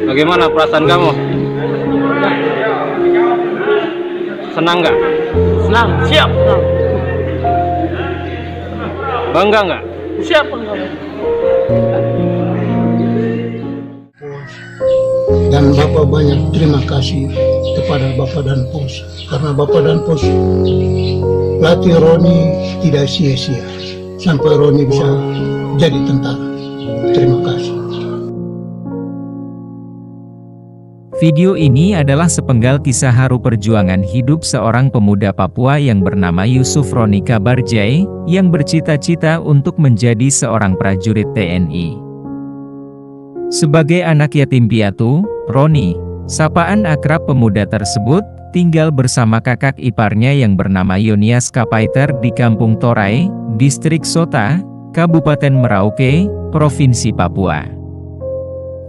Bagaimana perasaan kamu? Senang nggak? Senang, siap, senang. Bangga nggak? Siap, enggak. Dan Bapak banyak terima kasih kepada Bapak dan Pos, karena Bapak dan Pos latih Roni tidak sia-sia sampai Roni bisa jadi tentara. Terima kasih. Video ini adalah sepenggal kisah haru perjuangan hidup seorang pemuda Papua yang bernama Yusuf Roni Kabarjai, yang bercita-cita untuk menjadi seorang prajurit TNI. Sebagai anak yatim piatu, Roni, sapaan akrab pemuda tersebut, tinggal bersama kakak iparnya yang bernama Yonias Kapaiter di Kampung Torai, Distrik Sota, Kabupaten Merauke, Provinsi Papua.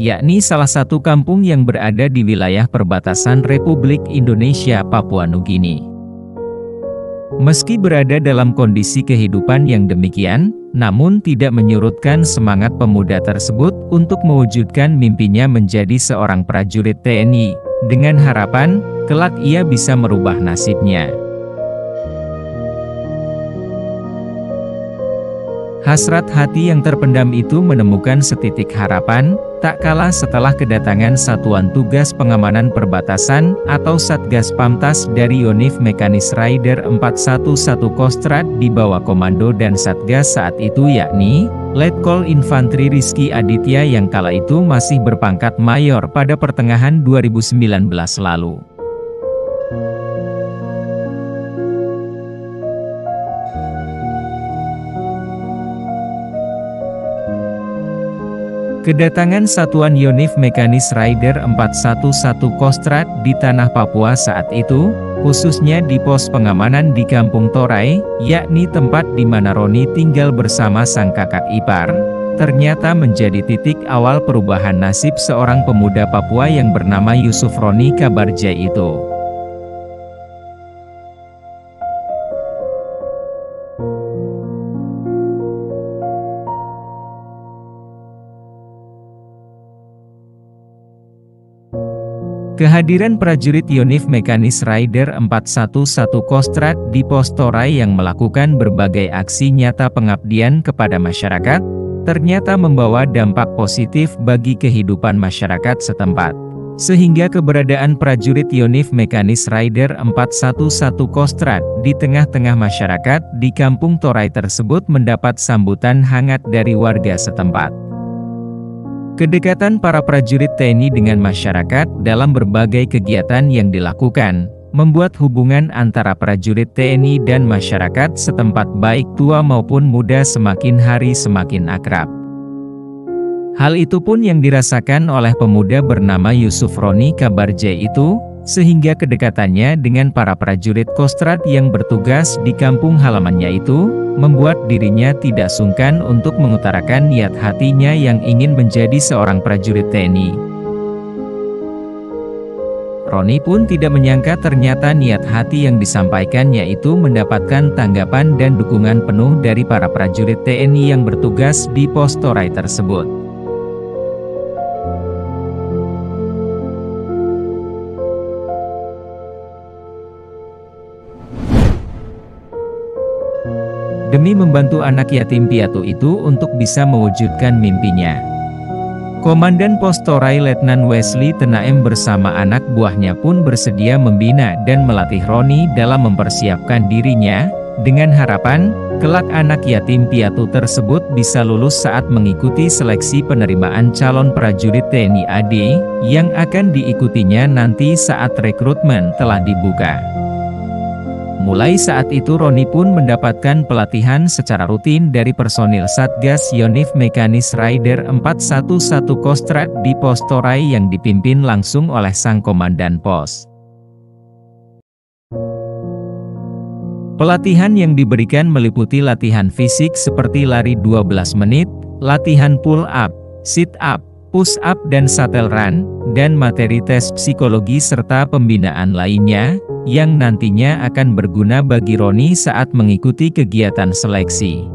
Yakni salah satu kampung yang berada di wilayah perbatasan Republik Indonesia Papua Nugini. Meski berada dalam kondisi kehidupan yang demikian, namun tidak menyurutkan semangat pemuda tersebut untuk mewujudkan mimpinya menjadi seorang prajurit TNI, dengan harapan, kelak ia bisa merubah nasibnya. Hasrat hati yang terpendam itu menemukan setitik harapan, tak kalah setelah kedatangan Satuan Tugas Pengamanan Perbatasan atau Satgas Pamtas dari Yonif Mekanis Rider 411 Kostrad di bawah komando dan Satgas saat itu yakni Letkol Infantri Rizky Aditya yang kala itu masih berpangkat mayor pada pertengahan 2019 lalu. Kedatangan Satuan Yonif Mekanis Rider 411 Kostrad di tanah Papua saat itu, khususnya di pos pengamanan di Kampung Torai, yakni tempat di mana Roni tinggal bersama sang kakak ipar, ternyata menjadi titik awal perubahan nasib seorang pemuda Papua yang bernama Yusuf Roni Kabarjai itu. Kehadiran prajurit Yonif Mekanis Rider 411 Kostrad di pos Torai yang melakukan berbagai aksi nyata pengabdian kepada masyarakat, ternyata membawa dampak positif bagi kehidupan masyarakat setempat. Sehingga keberadaan prajurit Yonif Mekanis Rider 411 Kostrad di tengah-tengah masyarakat di Kampung Torai tersebut mendapat sambutan hangat dari warga setempat. Kedekatan para prajurit TNI dengan masyarakat dalam berbagai kegiatan yang dilakukan, membuat hubungan antara prajurit TNI dan masyarakat setempat baik tua maupun muda semakin hari semakin akrab. Hal itu pun yang dirasakan oleh pemuda bernama Yusuf Roni Kabarjai itu, sehingga kedekatannya dengan para prajurit Kostrad yang bertugas di kampung halamannya itu, membuat dirinya tidak sungkan untuk mengutarakan niat hatinya yang ingin menjadi seorang prajurit TNI. Roni pun tidak menyangka ternyata niat hati yang disampaikannya itu mendapatkan tanggapan dan dukungan penuh dari para prajurit TNI yang bertugas di pos Torai tersebut. Demi membantu anak yatim piatu itu untuk bisa mewujudkan mimpinya, Komandan Pos Torai Letnan Wesley Tenaem bersama anak buahnya pun bersedia membina dan melatih Roni dalam mempersiapkan dirinya, dengan harapan, kelak anak yatim piatu tersebut bisa lulus saat mengikuti seleksi penerimaan calon prajurit TNI AD, yang akan diikutinya nanti saat rekrutmen telah dibuka. Mulai saat itu Roni pun mendapatkan pelatihan secara rutin dari personil Satgas Yonif Mekanis Rider 411 Kostrad di pos Torai yang dipimpin langsung oleh sang komandan pos. Pelatihan yang diberikan meliputi latihan fisik seperti lari 12 menit, latihan pull up, sit up, push up dan shuttle run, dan materi tes psikologi serta pembinaan lainnya, yang nantinya akan berguna bagi Roni saat mengikuti kegiatan seleksi.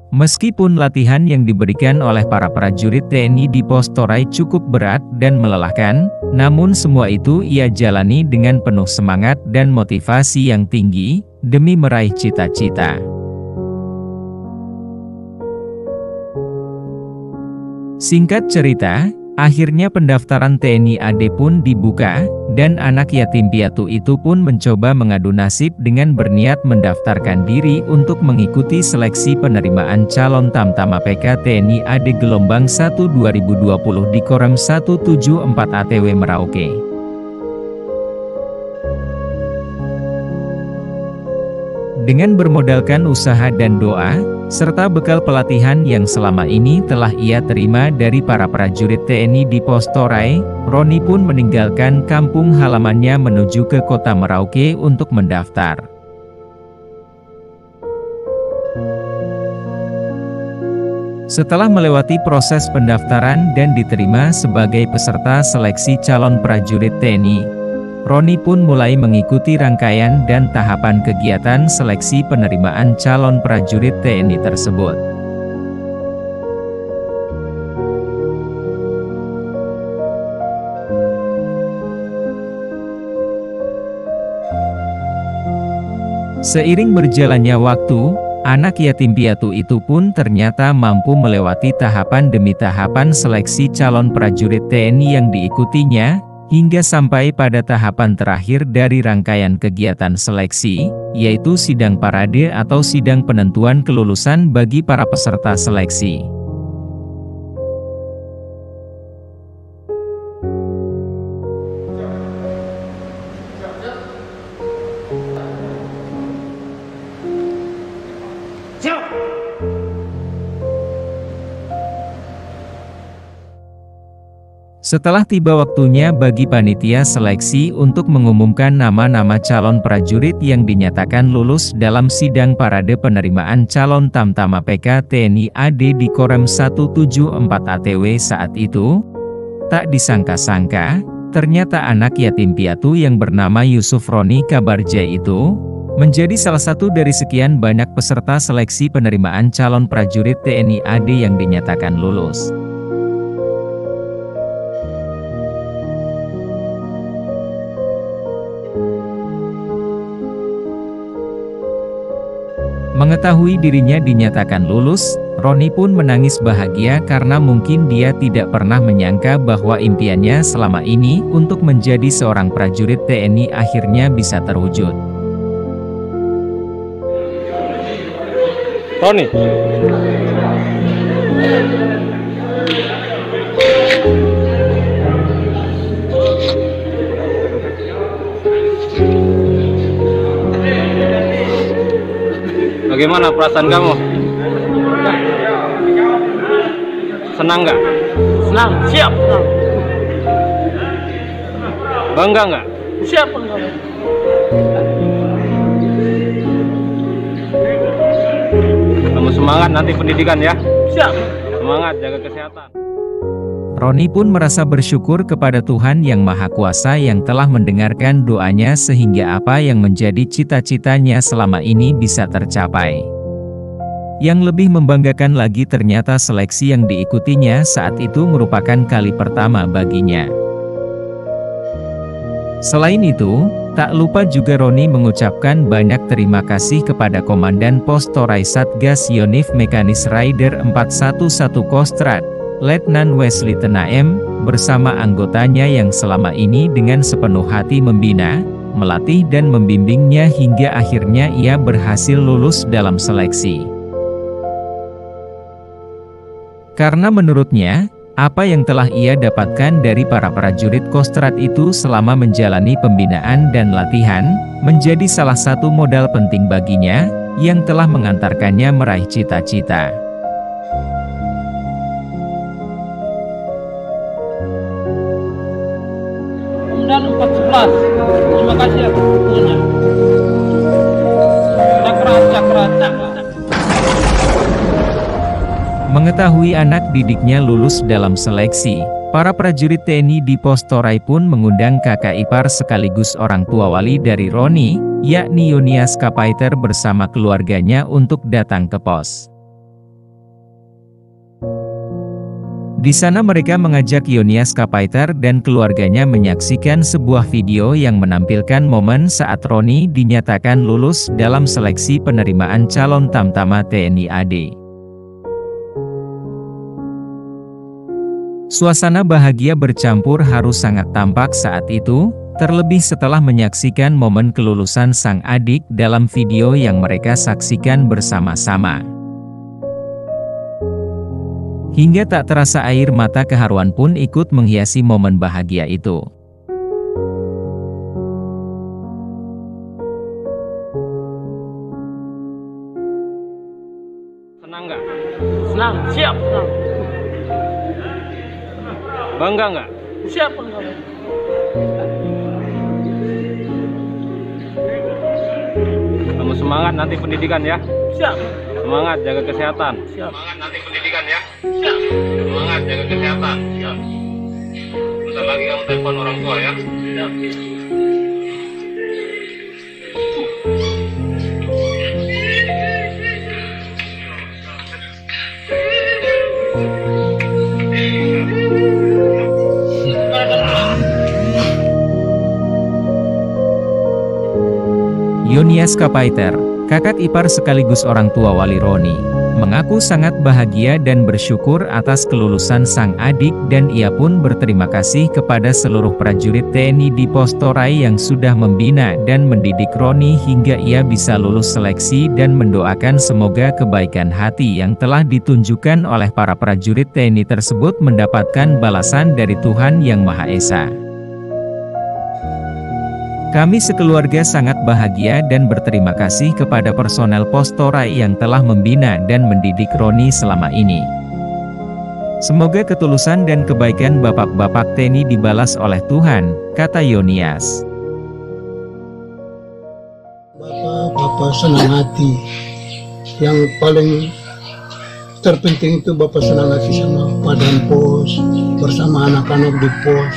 Meskipun latihan yang diberikan oleh para prajurit TNI di pos Toray cukup berat dan melelahkan, namun semua itu ia jalani dengan penuh semangat dan motivasi yang tinggi, demi meraih cita-cita. Singkat cerita, akhirnya pendaftaran TNI AD pun dibuka, dan anak yatim piatu itu pun mencoba mengadu nasib dengan berniat mendaftarkan diri untuk mengikuti seleksi penerimaan calon Tamtama PK TNI AD Gelombang 1 2020 di Korem 174 ATW Merauke. Dengan bermodalkan usaha dan doa, serta bekal pelatihan yang selama ini telah ia terima dari para prajurit TNI di pos Toray, Roni pun meninggalkan kampung halamannya menuju ke kota Merauke untuk mendaftar. Setelah melewati proses pendaftaran dan diterima sebagai peserta seleksi calon prajurit TNI, Roni pun mulai mengikuti rangkaian dan tahapan kegiatan seleksi penerimaan calon prajurit TNI tersebut. Seiring berjalannya waktu, anak yatim piatu itu pun ternyata mampu melewati tahapan demi tahapan seleksi calon prajurit TNI yang diikutinya, hingga sampai pada tahapan terakhir dari rangkaian kegiatan seleksi, yaitu sidang parade atau sidang penentuan kelulusan bagi para peserta seleksi. Setelah tiba waktunya bagi panitia seleksi untuk mengumumkan nama-nama calon prajurit yang dinyatakan lulus dalam sidang parade penerimaan calon Tamtama PK TNI AD di Korem 174 ATW saat itu, tak disangka-sangka, ternyata anak yatim piatu yang bernama Yusuf Roni Kabarja itu menjadi salah satu dari sekian banyak peserta seleksi penerimaan calon prajurit TNI AD yang dinyatakan lulus. Mengetahui dirinya dinyatakan lulus, Roni pun menangis bahagia karena mungkin dia tidak pernah menyangka bahwa impiannya selama ini untuk menjadi seorang prajurit TNI akhirnya bisa terwujud. Roni. Bagaimana perasaan kamu? Senang nggak? Senang, siap, senang. Bangga nggak? Siap, bangga. Kamu semangat nanti pendidikan ya? Siap. Semangat, jaga kesehatan. Roni pun merasa bersyukur kepada Tuhan Yang Maha Kuasa yang telah mendengarkan doanya sehingga apa yang menjadi cita-citanya selama ini bisa tercapai. Yang lebih membanggakan lagi ternyata seleksi yang diikutinya saat itu merupakan kali pertama baginya. Selain itu, tak lupa juga Roni mengucapkan banyak terima kasih kepada Komandan Pos Toray Satgas Yonif Mekanis Rider 411 Kostrad, Letnan Wesley Tenaem, bersama anggotanya yang selama ini dengan sepenuh hati membina, melatih dan membimbingnya hingga akhirnya ia berhasil lulus dalam seleksi. Karena menurutnya, apa yang telah ia dapatkan dari para prajurit Kostrad itu selama menjalani pembinaan dan latihan, menjadi salah satu modal penting baginya, yang telah mengantarkannya meraih cita-cita. Komandan 411, terima kasih atas dukungannya. Cakra. Mengetahui anak didiknya lulus dalam seleksi, para prajurit TNI di Pos Toray pun mengundang kakak ipar sekaligus orang tua wali dari Roni, yakni Yunias Kapaiter bersama keluarganya untuk datang ke pos. Di sana mereka mengajak Yonias Kapaiter dan keluarganya menyaksikan sebuah video yang menampilkan momen saat Roni dinyatakan lulus dalam seleksi penerimaan calon Tamtama TNI AD. Suasana bahagia bercampur haru sangat tampak saat itu, terlebih setelah menyaksikan momen kelulusan sang adik dalam video yang mereka saksikan bersama-sama. Hingga tak terasa air mata keharuan pun ikut menghiasi momen bahagia itu. Senang nggak? Senang, siap, senang. Bangga nggak? Siap, bangga. Kamu semangat nanti pendidikan ya? Siap. Semangat jaga kesehatan. Siap. Semangat nanti pendidikan ya? Siap. Semangat jaga kesehatan. Siap. Bentar lagi kamu telepon orang tua ya? Siap. Yonias Kapaiter, kakak ipar sekaligus orang tua wali Roni, mengaku sangat bahagia dan bersyukur atas kelulusan sang adik dan ia pun berterima kasih kepada seluruh prajurit TNI di Pos Toray yang sudah membina dan mendidik Roni hingga ia bisa lulus seleksi dan mendoakan semoga kebaikan hati yang telah ditunjukkan oleh para prajurit TNI tersebut mendapatkan balasan dari Tuhan Yang Maha Esa. Kami sekeluarga sangat bahagia dan berterima kasih kepada personel Pos Toray yang telah membina dan mendidik Roni selama ini. Semoga ketulusan dan kebaikan bapak-bapak TNI dibalas oleh Tuhan, kata Yonias. Bapak senang hati. Yang paling terpenting itu Bapak senang hati sama Badan Pos, bersama anak-anak di Pos.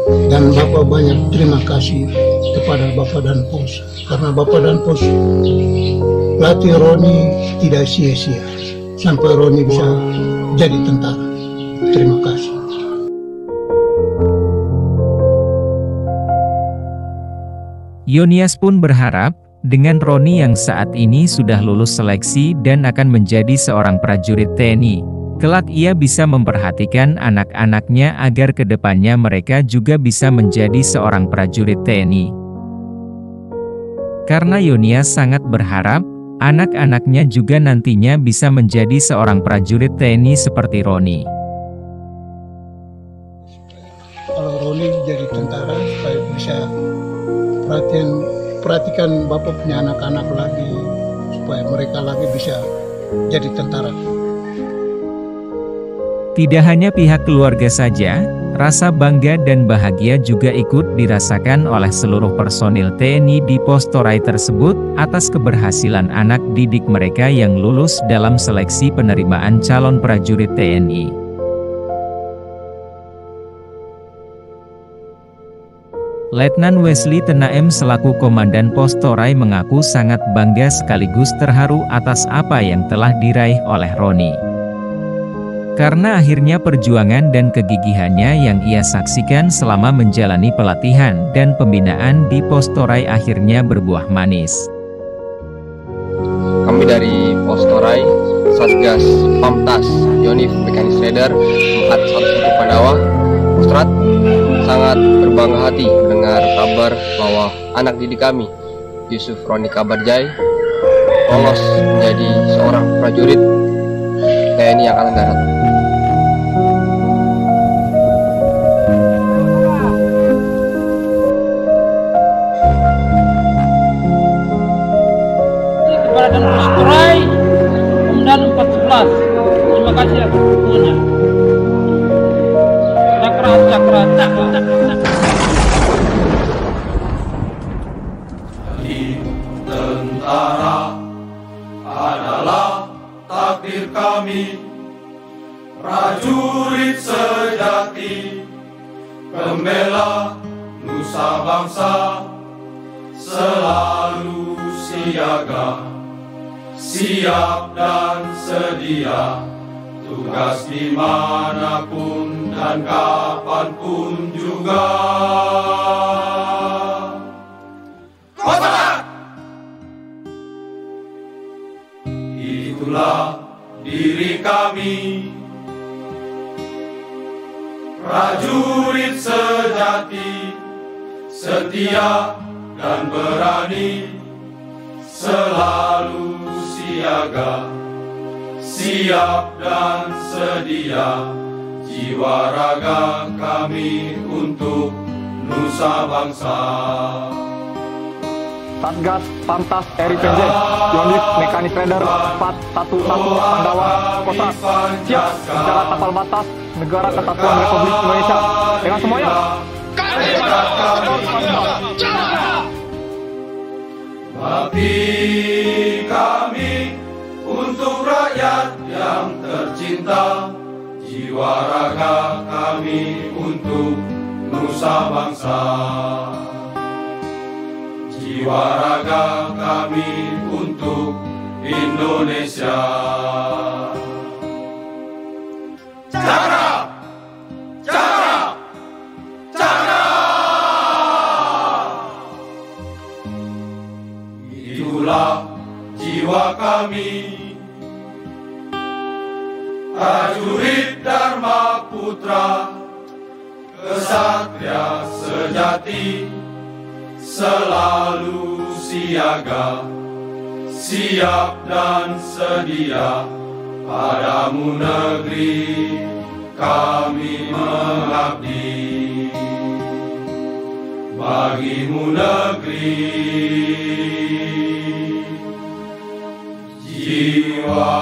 Dan Bapak banyak terima kasih kepada Bapak dan Pos, karena Bapak dan Pos latih Roni tidak sia-sia sampai Roni bisa jadi tentara. Terima kasih. Yonias pun berharap dengan Roni yang saat ini sudah lulus seleksi dan akan menjadi seorang prajurit TNI, kelak ia bisa memperhatikan anak-anaknya agar kedepannya mereka juga bisa menjadi seorang prajurit TNI. Karena Yonias sangat berharap, anak-anaknya juga nantinya bisa menjadi seorang prajurit TNI seperti Roni. Kalau Roni jadi tentara supaya bisa perhatikan Bapak punya anak-anak lagi, supaya mereka lagi bisa jadi tentara. Tidak hanya pihak keluarga saja, rasa bangga dan bahagia juga ikut dirasakan oleh seluruh personil TNI di Pos Toray tersebut atas keberhasilan anak didik mereka yang lulus dalam seleksi penerimaan calon prajurit TNI. Letnan Wesley Tenaem selaku Komandan Pos Toray mengaku sangat bangga sekaligus terharu atas apa yang telah diraih oleh Roni. Karena akhirnya perjuangan dan kegigihannya yang ia saksikan selama menjalani pelatihan dan pembinaan di Pos Toray akhirnya berbuah manis. Kami dari Pos Toray, Satgas Pamtas, Yonif Mekanis Rider 411 Pandawa, Kostrat, sangat berbangga hati mendengar kabar bahwa anak didik kami, Yusuf Roni Kabarjai, lolos menjadi seorang prajurit TNI Angkatan Darat. Kepada Pos Toray, Komandan 411, terima kasih atas dukungannya. Cakra. Tentara adalah takdir kami, prajurit sejati, pembela nusa bangsa, selalu siaga, siap dan sedia tugas dimanapun dan kapanpun juga. Kostrad! Itulah diri kami, prajurit sejati, setia dan berani, selalu siaga, siap dan sedia, jiwa raga kami untuk nusa bangsa. Satgas Pamtas RIPJ, Yonif Mekanis Raider 411 Pandawa, Kostrad, siap secara tapal batas Negara Kesatuan Republik Indonesia. Dengan semuanya, Bakti kami untuk rakyat yang tercinta, jiwa raga kami untuk nusa bangsa. Jiwa raga kami untuk Indonesia. Cara! Cara! Cara! Itulah jiwa kami, prajurit Dharma Putra, kesatria sejati, selalu siaga, siap dan sedia, padamu negeri kami mengabdi. Bagimu negeri, jiwa